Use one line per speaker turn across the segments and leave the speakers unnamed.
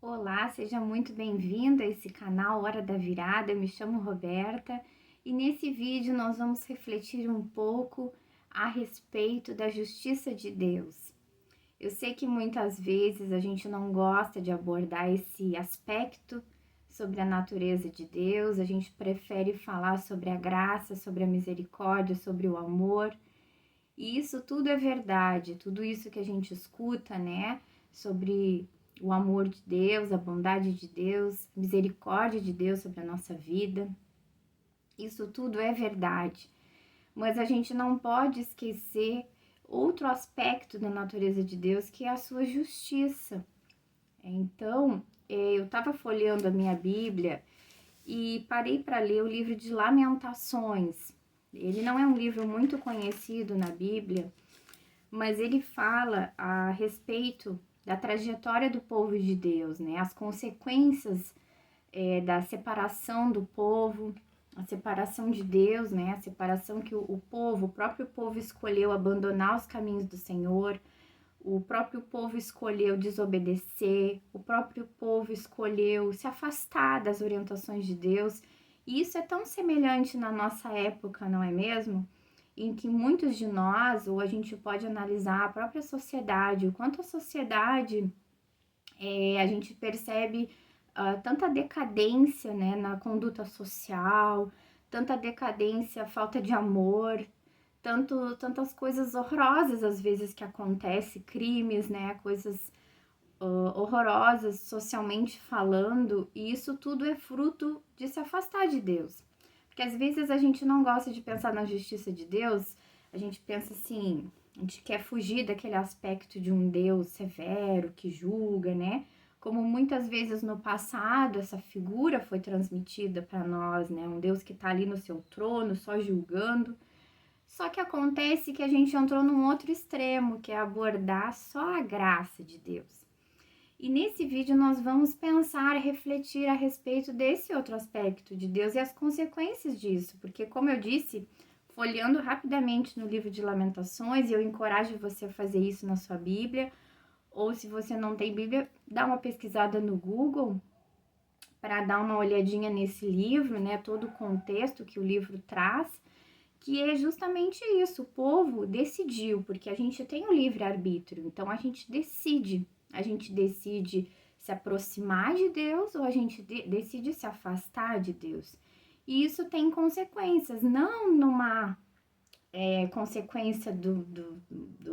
Olá, seja muito bem-vinda a esse canal Hora da Virada. Eu me chamo Roberta e nesse vídeo nós vamos refletir um pouco a respeito da justiça de Deus. Eu sei que muitas vezes a gente não gosta de abordar esse aspecto sobre a natureza de Deus, a gente prefere falar sobre a graça, sobre a misericórdia, sobre o amor. E isso tudo é verdade, tudo isso que a gente escuta, né, sobre o amor de Deus, a bondade de Deus, a misericórdia de Deus sobre a nossa vida. Isso tudo é verdade, mas a gente não pode esquecer outro aspecto da natureza de Deus, que é a sua justiça. Então, eu estava folheando a minha Bíblia e parei para ler o livro de Lamentações. Ele não é um livro muito conhecido na Bíblia, mas ele fala a respeito da trajetória do povo de Deus, né? As consequências da separação do povo, a separação de Deus, né? A separação que o próprio povo escolheu abandonar os caminhos do Senhor, o próprio povo escolheu desobedecer, o próprio povo escolheu se afastar das orientações de Deus. E isso é tão semelhante na nossa época, não é mesmo? Em que muitos de nós, ou a gente pode analisar a própria sociedade, o quanto a sociedade, a gente percebe tanta decadência, né, na conduta social, tanta decadência, falta de amor, tantas coisas horrorosas às vezes que acontecem, crimes, né, coisas horrorosas socialmente falando, e isso tudo é fruto de se afastar de Deus. Porque às vezes a gente não gosta de pensar na justiça de Deus, a gente pensa assim, a gente quer fugir daquele aspecto de um Deus severo, que julga, né? Como muitas vezes no passado essa figura foi transmitida para nós, né? Um Deus que está ali no seu trono, só julgando. Só que acontece que a gente entrou num outro extremo, que é abordar só a graça de Deus. E nesse vídeo nós vamos pensar e refletir a respeito desse outro aspecto de Deus e as consequências disso, porque como eu disse, folheando rapidamente no livro de Lamentações, e eu encorajo você a fazer isso na sua Bíblia, ou se você não tem Bíblia, dá uma pesquisada no Google para dar uma olhadinha nesse livro, né, todo o contexto que o livro traz, que é justamente isso, o povo decidiu, porque a gente tem o livre-arbítrio, então a gente decide se aproximar de Deus ou a gente decide se afastar de Deus. E isso tem consequências, não numa consequência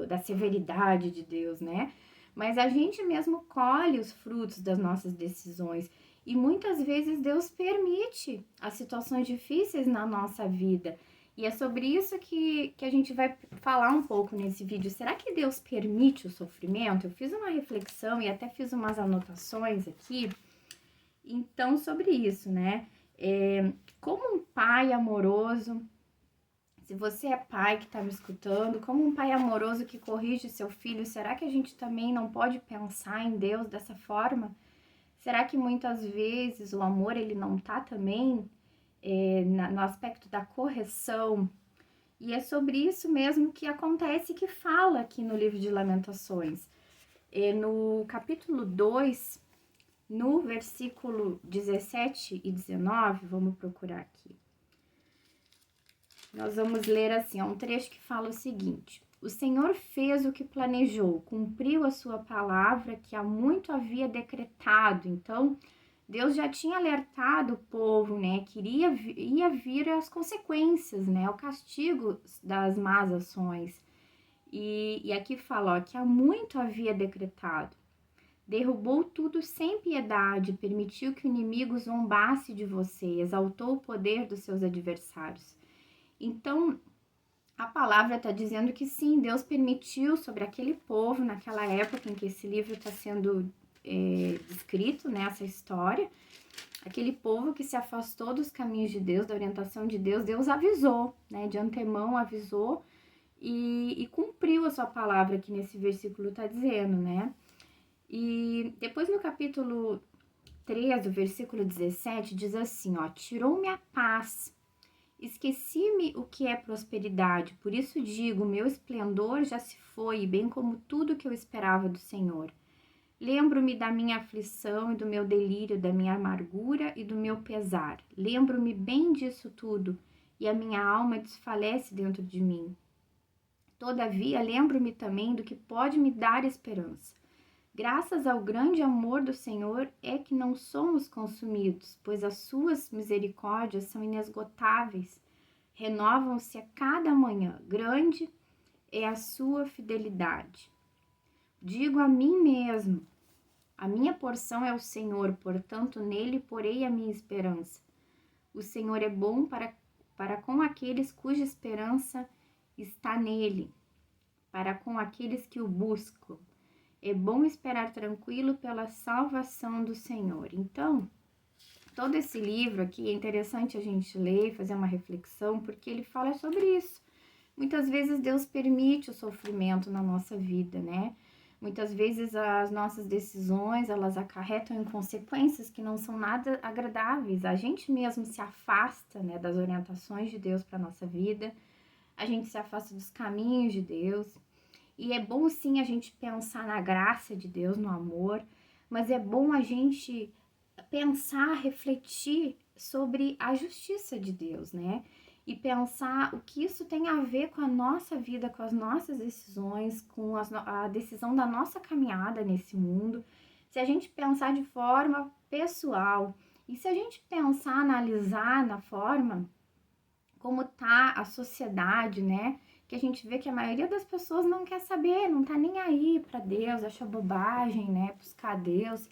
da severidade de Deus, né? Mas a gente mesmo colhe os frutos das nossas decisões. E muitas vezes Deus permite as situações difíceis na nossa vida. E é sobre isso que a gente vai falar um pouco nesse vídeo. Será que Deus permite o sofrimento? Eu fiz uma reflexão e até fiz umas anotações aqui. Então, sobre isso, né? Como um pai amoroso, se você é pai que está me escutando, como um pai amoroso que corrige seu filho, será que a gente também não pode pensar em Deus dessa forma? Será que muitas vezes o amor ele não está também no aspecto da correção? E é sobre isso mesmo que acontece, que fala aqui no livro de Lamentações. No capítulo 2, no versículo 17 e 19, vamos procurar aqui. Nós vamos ler assim, um trecho que fala o seguinte: o Senhor fez o que planejou, cumpriu a sua palavra que há muito havia decretado. Então, Deus já tinha alertado o povo, né, que ia vir as consequências, né, o castigo das más ações. E aqui fala, ó, que há muito havia decretado. Derrubou tudo sem piedade, permitiu que o inimigo zombasse de você, exaltou o poder dos seus adversários. Então, a palavra está dizendo que sim, Deus permitiu sobre aquele povo, naquela época em que esse livro está sendo descrito, né, essa história, aquele povo que se afastou dos caminhos de Deus, da orientação de Deus, Deus avisou, né, de antemão avisou e cumpriu a sua palavra, que nesse versículo está dizendo, né. E depois no capítulo 3, do versículo 17, diz assim, ó, tirou-me a paz, esqueci-me o que é prosperidade, por isso digo, meu esplendor já se foi, bem como tudo que eu esperava do Senhor. Lembro-me da minha aflição e do meu delírio, da minha amargura e do meu pesar. Lembro-me bem disso tudo, e a minha alma desfalece dentro de mim. Todavia, lembro-me também do que pode me dar esperança. Graças ao grande amor do Senhor é que não somos consumidos, pois as suas misericórdias são inesgotáveis. Renovam-se a cada manhã. Grande é a sua fidelidade. Digo a mim mesmo, a minha porção é o Senhor, portanto nele porei a minha esperança. O Senhor é bom para com aqueles cuja esperança está nele, para com aqueles que o buscam. É bom esperar tranquilo pela salvação do Senhor. Então, todo esse livro aqui é interessante a gente ler, fazer uma reflexão, porque ele fala sobre isso. Muitas vezes Deus permite o sofrimento na nossa vida, né? Muitas vezes as nossas decisões, elas acarretam em consequências que não são nada agradáveis. A gente mesmo se afasta, né, das orientações de Deus para nossa vida. A gente se afasta dos caminhos de Deus. E é bom sim a gente pensar na graça de Deus, no amor, mas é bom a gente pensar, refletir sobre a justiça de Deus, né? E pensar o que isso tem a ver com a nossa vida, com as nossas decisões, com a decisão da nossa caminhada nesse mundo. Se a gente pensar de forma pessoal e se a gente pensar, analisar na forma como tá a sociedade, né? Que a gente vê que a maioria das pessoas não quer saber, não tá nem aí para Deus, acha bobagem, né? Buscar Deus.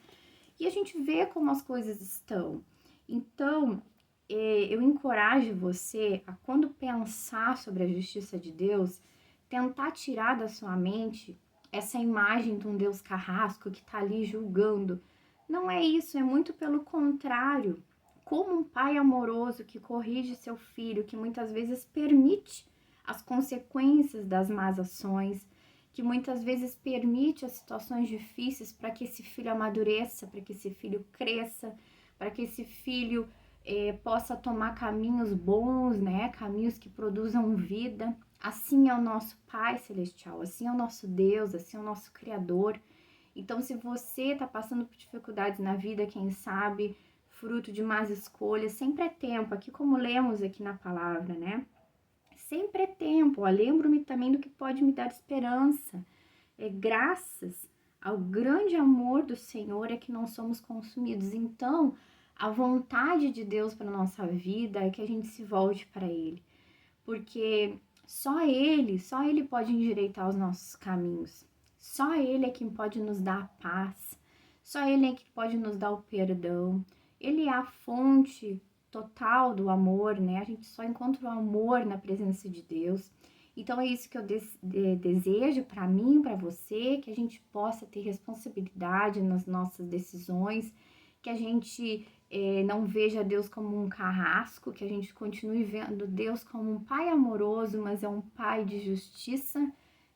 E a gente vê como as coisas estão. Então, eu encorajo você a, quando pensar sobre a justiça de Deus, tentar tirar da sua mente essa imagem de um Deus carrasco que está ali julgando. Não é isso, é muito pelo contrário. Como um pai amoroso que corrige seu filho, que muitas vezes permite as consequências das más ações, que muitas vezes permite as situações difíceis para que esse filho amadureça, para que esse filho cresça, para que esse filho possa tomar caminhos bons, né? Caminhos que produzam vida. Assim é o nosso Pai Celestial, assim é o nosso Deus, assim é o nosso Criador. Então, se você está passando por dificuldades na vida, quem sabe, fruto de más escolhas, sempre é tempo, aqui como lemos aqui na palavra, né? Sempre é tempo. Lembro-me também do que pode me dar esperança. Graças ao grande amor do Senhor é que não somos consumidos. Então, a vontade de Deus para nossa vida é que a gente se volte para Ele, porque só Ele pode endireitar os nossos caminhos. Só Ele é quem pode nos dar a paz. Só Ele é quem pode nos dar o perdão. Ele é a fonte total do amor, né? A gente só encontra o amor na presença de Deus. Então é isso que eu desejo para mim, para você, que a gente possa ter responsabilidade nas nossas decisões, que a gente não veja Deus como um carrasco, que a gente continue vendo Deus como um pai amoroso, mas é um pai de justiça,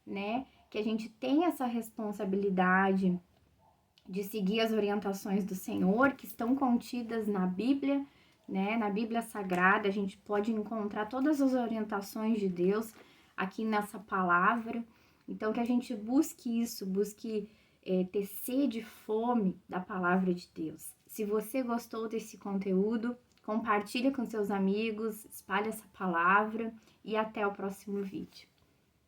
né? Que a gente tenha essa responsabilidade de seguir as orientações do Senhor que estão contidas na Bíblia, né? Na Bíblia Sagrada, a gente pode encontrar todas as orientações de Deus aqui nessa palavra. Então, que a gente busque isso, busque ter sede e fome da palavra de Deus. Se você gostou desse conteúdo, compartilha com seus amigos, espalhe essa palavra e até o próximo vídeo.